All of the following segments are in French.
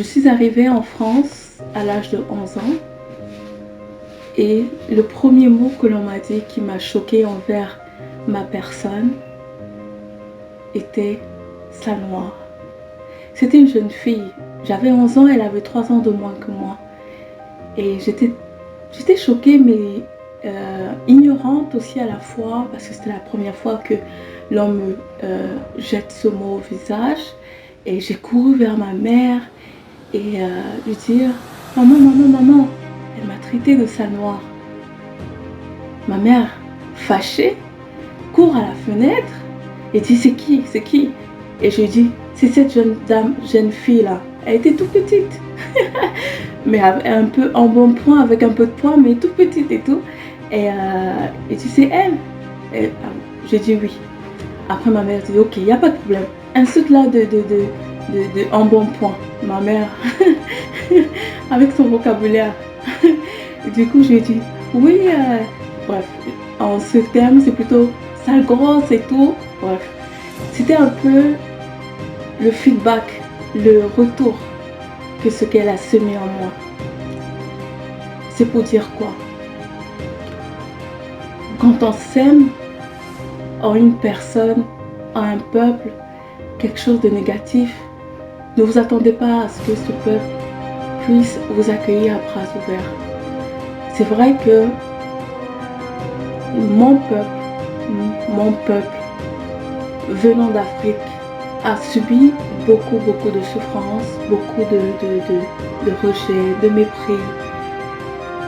Je suis arrivée en France à l'âge de 11 ans et le premier mot que l'on m'a dit qui m'a choquée envers ma personne était sale noire. C'était une jeune fille, j'avais 11 ans, elle avait 3 ans de moins que moi. Et j'étais choquée mais ignorante aussi à la fois parce que c'était la première fois que l'on me jette ce mot au visage. Et j'ai couru vers ma mère et lui dire « Maman, maman, maman !» Elle m'a traité de sale noire. Ma mère, fâchée, court à la fenêtre et dit « C'est qui? C'est qui ?» Et je lui dis « C'est cette jeune fille là. » Elle était toute petite. Mais un peu en bon point, avec un peu de poids, mais toute petite et tout. Et tu sais, elle. Et, j'ai dit oui. Après, ma mère dit ok, il n'y a pas de problème. Un truc là en bon point. Ma mère, avec son vocabulaire. Du coup, je lui ai dit oui. Bref, en ce terme, c'est plutôt sale grosse et tout. Bref, c'était un peu le feedback, le retour que ce qu'elle a semé en moi. C'est pour dire quoi? Quand on sème en une personne, en un peuple, quelque chose de négatif, ne vous attendez pas à ce que ce peuple puisse vous accueillir à bras ouverts. C'est vrai que mon peuple, venant d'Afrique, a subi beaucoup de souffrances, beaucoup de rejet, de mépris.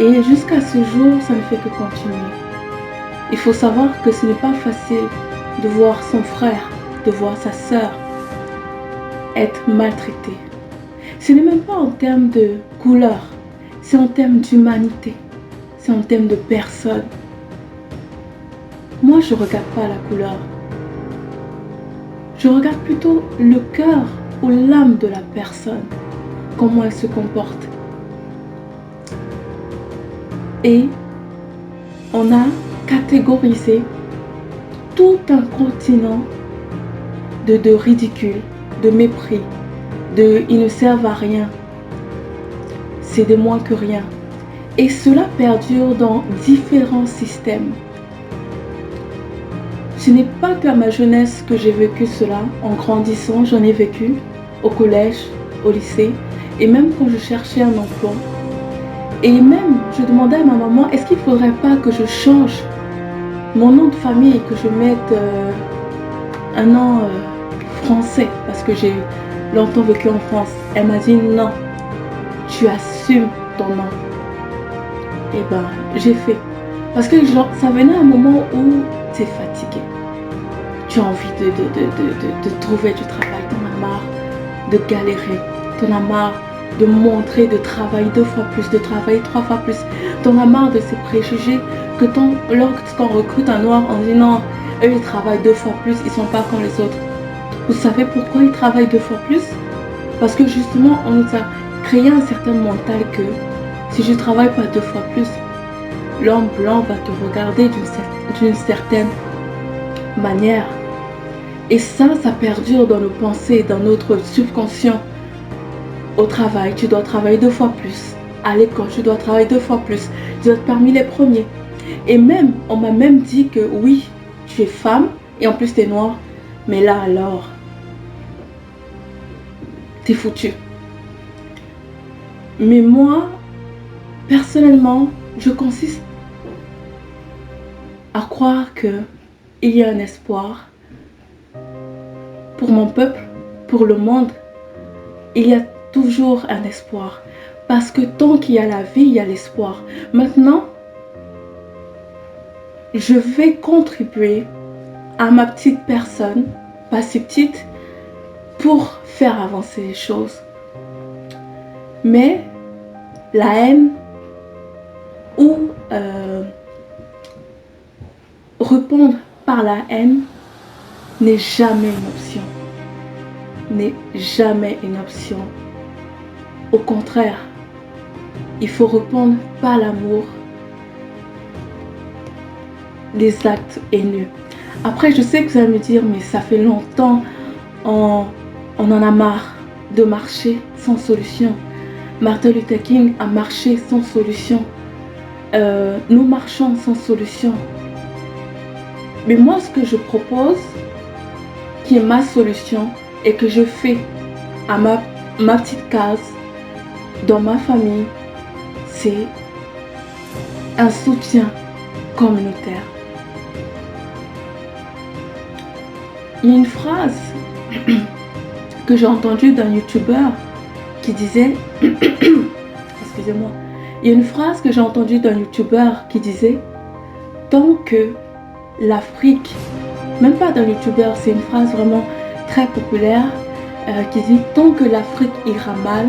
Et jusqu'à ce jour, ça ne fait que continuer. Il faut savoir que ce n'est pas facile de voir son frère, de voir sa sœur être maltraité. Ce n'est même pas en termes de couleur, c'est en termes d'humanité, c'est en termes de personne. Moi, je ne regarde pas la couleur. Je regarde plutôt le cœur ou l'âme de la personne, comment elle se comporte. Et on a catégorisé tout un continent de ridicule, de mépris, de ils ne servent à rien, c'est des moins que rien. Et cela perdure dans différents systèmes. Ce n'est pas qu'à ma jeunesse que j'ai vécu cela. En grandissant, j'en ai vécu au collège, au lycée, et même quand je cherchais un emploi. Et même, je demandais à ma maman, est-ce qu'il ne faudrait pas que je change mon nom de famille, que je mette un nom français, parce que j'ai longtemps vécu en France. Elle m'a dit non, tu assumes ton nom. Et ben, j'ai fait. Parce que genre, ça venait à un moment où tu es fatigué. Tu as envie de trouver du travail, tu en as marre de galérer, tu en as marre de montrer, de travailler 2 fois plus, de travailler 3 fois plus. Tu en as marre de ces préjugés que lorsqu'on recrute un noir, on dit non, eux ils travaillent 2 fois plus, ils ne sont pas comme les autres. Vous savez pourquoi ils travaillent 2 fois plus? Parce que justement, on nous a créé un certain mental que si je ne travaille pas 2 fois plus, l'homme blanc va te regarder d'une certaine manière. Et ça perdure dans nos pensées, dans notre subconscient. Au travail, tu dois travailler 2 fois plus. À l'école, tu dois travailler 2 fois plus. Tu dois être parmi les premiers. Et même, on m'a même dit que oui, tu es femme et en plus tu es noire. Mais là alors, t'es foutu. Mais moi, personnellement, je consiste à croire qu'il y a un espoir pour mon peuple, pour le monde. Il y a toujours un espoir. Parce que tant qu'il y a la vie, il y a l'espoir. Maintenant, je vais contribuer à ma petite personne, pas si petite, pour faire avancer les choses. Mais la haine ou répondre par la haine n'est jamais une option. N'est jamais une option. Au contraire, il faut répondre par l'amour, les actes haineux. Après, je sais que vous allez me dire, mais ça fait longtemps, on en a marre de marcher sans solution. Martin Luther King a marché sans solution. Nous marchons sans solution. Mais moi, ce que je propose, qui est ma solution, et que je fais à ma petite case, dans ma famille, c'est un soutien communautaire. Il y a une phrase que j'ai entendue d'un youtubeur qui disait excusez-moi, il y a une phrase que j'ai entendue d'un youtubeur qui disait tant que l'Afrique, même pas d'un youtubeur, c'est une phrase vraiment très populaire qui dit tant que l'Afrique ira mal,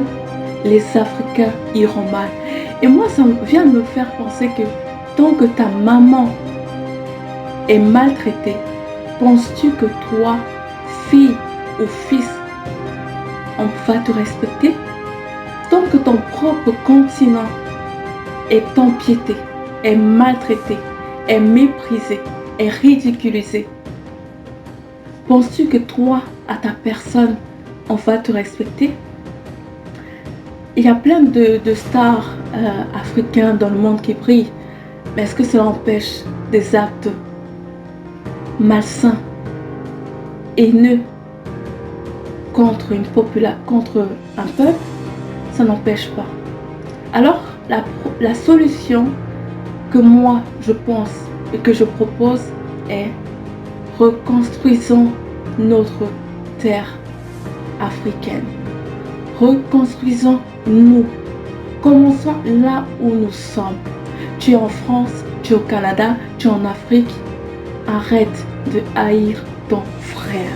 les Africains iront mal. Et moi ça vient de me faire penser que tant que ta maman est maltraitée, penses-tu que toi, fille ou fils, on va te respecter? Tant que ton propre continent est empiété, est maltraité, est méprisé, est ridiculisé, penses-tu que toi, à ta personne, on va te respecter? Il y a plein de stars africains dans le monde qui brillent, mais est-ce que cela empêche des actes malsains, haineux contre un peuple? Ça n'empêche pas. Alors, la solution que moi je pense et que je propose est reconstruisons notre terre africaine. Reconstruisons-nous. Commençons là où nous sommes. Tu es en France, tu es au Canada, tu es en Afrique. Arrête de haïr ton frère.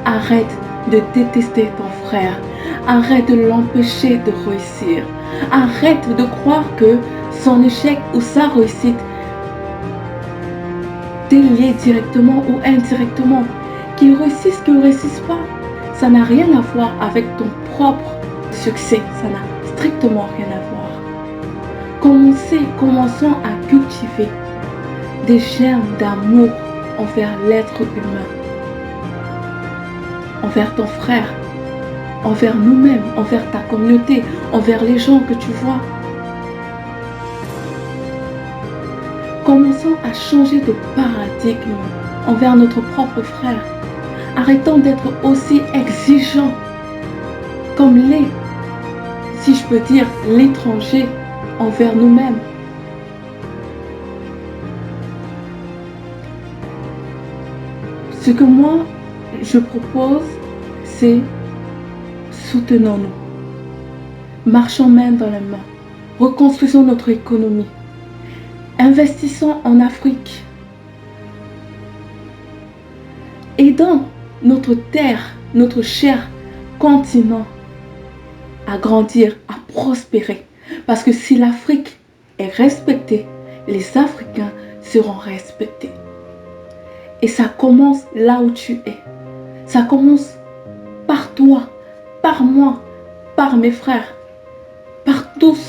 Arrête de détester ton frère. Arrête de l'empêcher de réussir. Arrête de croire que son échec ou sa réussite t'est lié directement ou indirectement. Qu'il réussisse, qu'il ne réussisse pas, ça n'a rien à voir avec ton propre succès. Ça n'a strictement rien à voir. Commençons à cultiver des germes d'amour envers l'être humain, envers ton frère, envers nous-mêmes, envers ta communauté, envers les gens que tu vois. Commençons à changer de paradigme envers notre propre frère. Arrêtons d'être aussi exigeants comme si je peux dire, l'étranger envers nous-mêmes. Ce que moi, je propose, c'est soutenons-nous. Marchons main dans la main. Reconstruisons notre économie. Investissons en Afrique. Aidons notre terre, notre cher continent à grandir, à prospérer. Parce que si l'Afrique est respectée, les Africains seront respectés. Et ça commence là où tu es. Ça commence par toi, par moi, par mes frères, par tous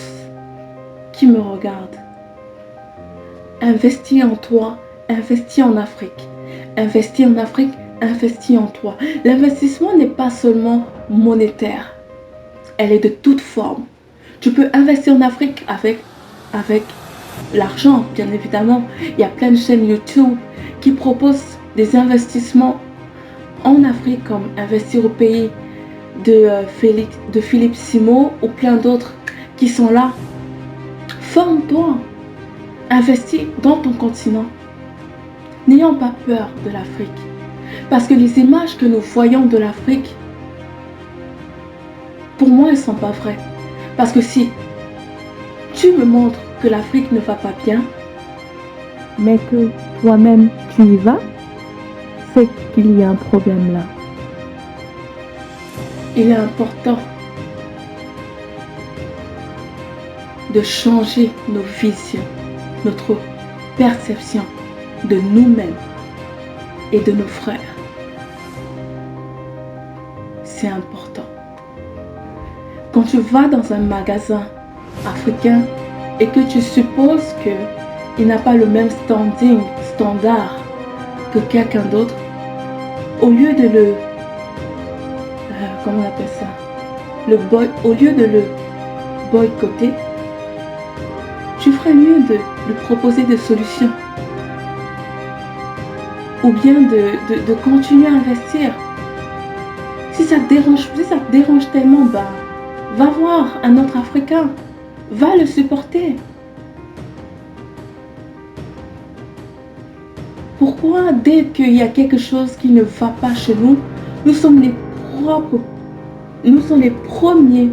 qui me regardent. Investis en toi, investis en Afrique. Investis en Afrique, investis en toi. L'investissement n'est pas seulement monétaire. Elle est de toute forme. Tu peux investir en Afrique avec l'argent, bien évidemment. Il y a plein de chaînes YouTube qui proposent des investissements en Afrique, comme investir au pays de Philippe Simo ou plein d'autres qui sont là. Forme-toi. Investis dans ton continent. N'ayons pas peur de l'Afrique. Parce que les images que nous voyons de l'Afrique, pour moi, elles ne sont pas vraies. Parce que si tu me montres que l'Afrique ne va pas bien, mais que toi-même tu y vas, c'est qu'il y a un problème là. Il est important de changer nos visions, notre perception de nous-mêmes et de nos frères. C'est important. Quand tu vas dans un magasin africain et que tu supposes qu'il n'a pas le même standard que quelqu'un d'autre, au lieu de comment on appelle ça? au lieu de le boycotter, tu ferais mieux de lui proposer des solutions. Ou bien de continuer à investir. Si ça te dérange tellement, ben, va voir un autre Africain. Va le supporter. Pourquoi, dès qu'il y a quelque chose qui ne va pas chez nous, nous sommes les premiers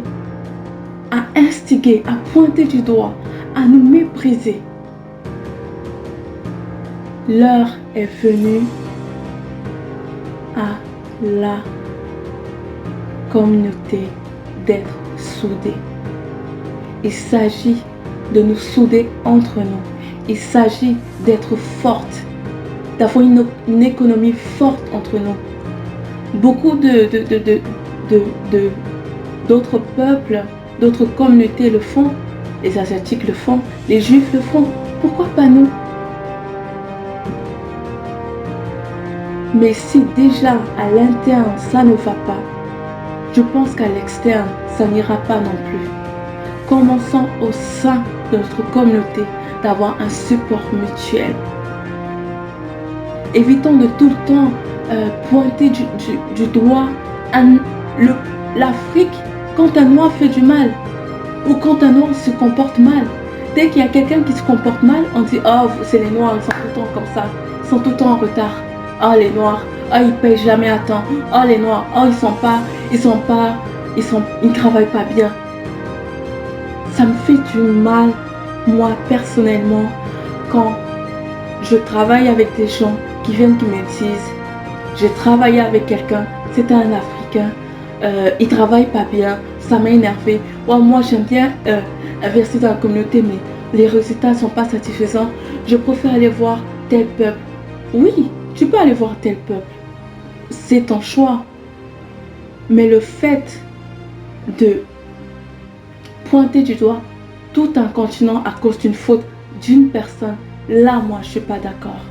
à instiguer, à pointer du doigt, à nous mépriser? L'heure est venue à la communauté d'être soudée. Il s'agit de nous souder entre nous. Il s'agit d'être forte, d'avoir une économie forte entre nous. Beaucoup d'autres peuples, d'autres communautés le font. Les Asiatiques le font, les Juifs le font. Pourquoi pas nous? Mais si déjà à l'interne ça ne va pas, je pense qu'à l'externe ça n'ira pas non plus. Commençons au sein de notre communauté d'avoir un support mutuel. Évitons de tout le temps pointer du doigt l'Afrique quand un noir fait du mal ou quand un noir se comporte mal. Dès qu'il y a quelqu'un qui se comporte mal, on dit « Oh, c'est les noirs, ils sont tout le temps comme ça, ils sont tout le temps en retard. Oh, les noirs, oh, ils payent jamais à temps. Oh, les noirs, oh, ils ne travaillent pas bien. » Ça me fait du mal, moi, personnellement, quand je travaille avec des gens qui viennent qui me disent « J'ai travaillé avec quelqu'un, c'était un Africain, il travaille pas bien, ça m'a énervé. Ouais, moi, j'aime bien investir dans la communauté, mais les résultats ne sont pas satisfaisants. Je préfère aller voir tel peuple. » Oui, tu peux aller voir tel peuple. C'est ton choix. Mais le fait de pointer du doigt tout un continent à cause d'une faute d'une personne, là, moi, je ne suis pas d'accord.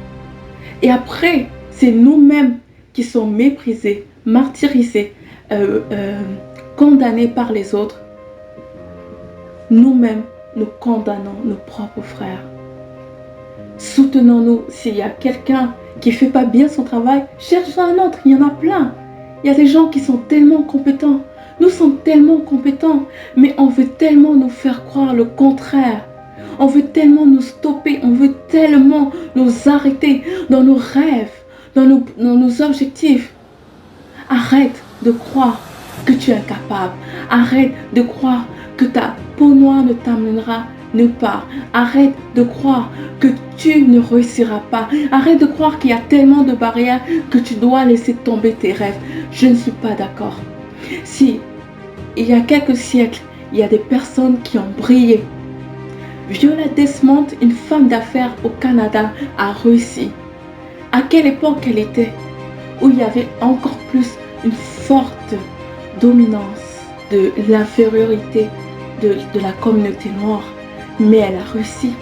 Et après, c'est nous-mêmes qui sommes méprisés, martyrisés, condamnés par les autres. Nous-mêmes, nous condamnons nos propres frères. Soutenons-nous. S'il y a quelqu'un qui ne fait pas bien son travail, cherche un autre, il y en a plein. Il y a des gens qui sont tellement compétents. Nous sommes tellement compétents, mais on veut tellement nous faire croire le contraire. On veut tellement nous stopper, on veut tellement nous arrêter dans nos rêves, dans nos objectifs. Arrête de croire que tu es incapable. Arrête de croire que ta peau noire ne t'amènera nulle part. Arrête de croire que tu ne réussiras pas. Arrête de croire qu'il y a tellement de barrières que tu dois laisser tomber tes rêves. Je ne suis pas d'accord. Si il y a quelques siècles, il y a des personnes qui ont brillé. Viola Desmond, une femme d'affaires au Canada, a réussi. À quelle époque elle était? Où il y avait encore plus une forte dominance de l'infériorité de la communauté noire. Mais elle a réussi.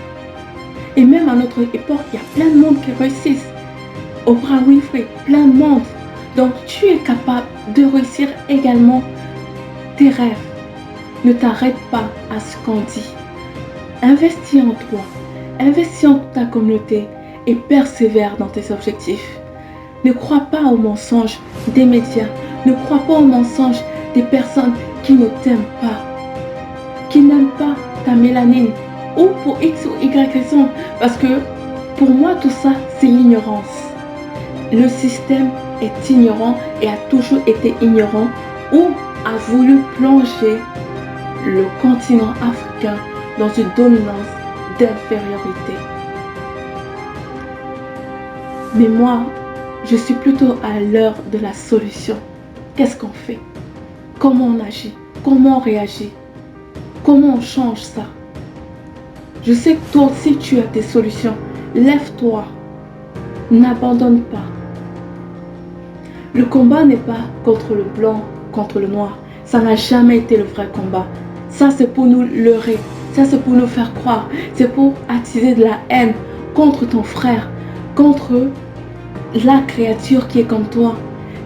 Et même à notre époque, il y a plein de monde qui réussissent. Oprah Winfrey, plein de monde. Donc tu es capable de réussir également tes rêves. Ne t'arrête pas à ce qu'on dit. Investis en toi, investis en ta communauté et persévère dans tes objectifs. Ne crois pas aux mensonges des médias, ne crois pas aux mensonges des personnes qui ne t'aiment pas, qui n'aiment pas ta mélanine ou pour X ou Y raison. Parce que pour moi tout ça c'est l'ignorance. Le système est ignorant et a toujours été ignorant ou a voulu plonger le continent africain dans une dominance d'infériorité. Mais moi, je suis plutôt à l'heure de la solution. Qu'est-ce qu'on fait? Comment on agit? Comment on réagit? Comment on change ça? Je sais que toi aussi tu as des solutions. Lève-toi. N'abandonne pas. Le combat n'est pas contre le blanc, contre le noir. Ça n'a jamais été le vrai combat. Ça c'est pour nous leurrer. Ça c'est pour nous faire croire. C'est pour attiser de la haine contre ton frère, contre la créature qui est comme toi.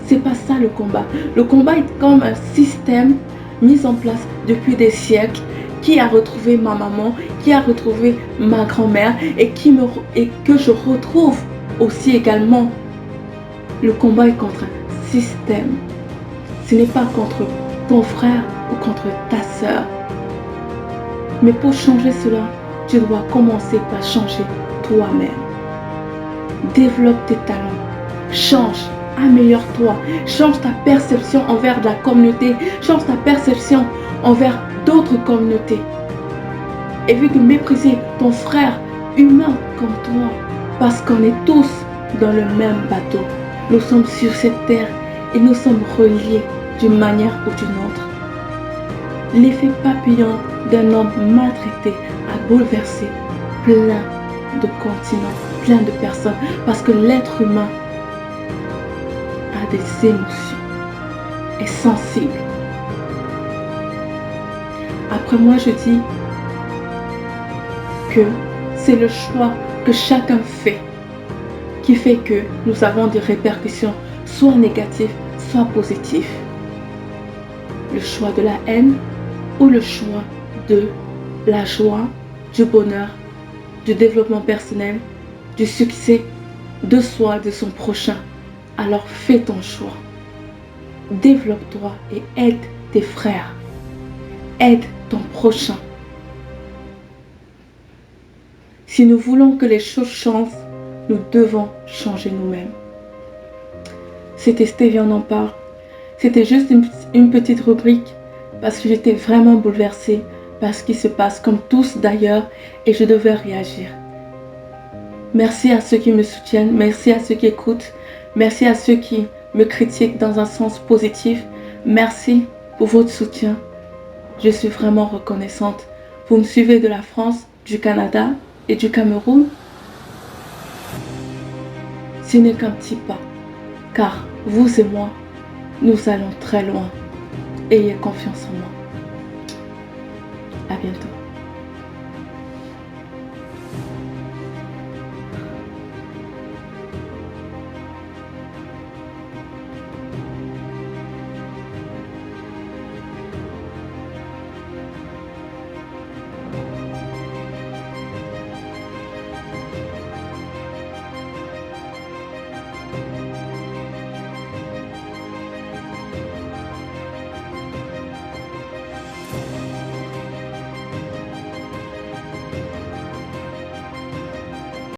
C'est pas ça le combat. Le combat est comme un système mises en place depuis des siècles, qui a retrouvé ma maman, qui a retrouvé ma grand-mère et que je retrouve aussi également. Le combat est contre un système. Ce n'est pas contre ton frère ou contre ta sœur. Mais pour changer cela, tu dois commencer par changer toi-même. Développe tes talents. Change. Améliore-toi. Change ta perception envers la communauté. Change ta perception envers d'autres communautés. Évite de mépriser ton frère humain comme toi. Parce qu'on est tous dans le même bateau. Nous sommes sur cette terre et nous sommes reliés d'une manière ou d'une autre. L'effet papillon d'un homme maltraité a bouleversé plein de continents, plein de personnes. Parce que l'être humain a des émotions, est sensible. Après moi, je dis que c'est le choix que chacun fait qui fait que nous avons des répercussions soit négatives, soit positives. Le choix de la haine ou le choix de la joie, du bonheur, du développement personnel, du succès de soi, de son prochain. Alors fais ton choix. Développe-toi et aide tes frères. Aide ton prochain. Si nous voulons que les choses changent, nous devons changer nous-mêmes. C'était Stevie, on en parle. C'était juste une petite rubrique parce que j'étais vraiment bouleversée par ce qui se passe, comme tous d'ailleurs, et je devais réagir. Merci à ceux qui me soutiennent, merci à ceux qui écoutent, merci à ceux qui me critiquent dans un sens positif. Merci pour votre soutien. Je suis vraiment reconnaissante. Vous me suivez de la France, du Canada et du Cameroun. Ce n'est qu'un petit pas, car vous et moi, nous allons très loin. Ayez confiance en moi. À bientôt.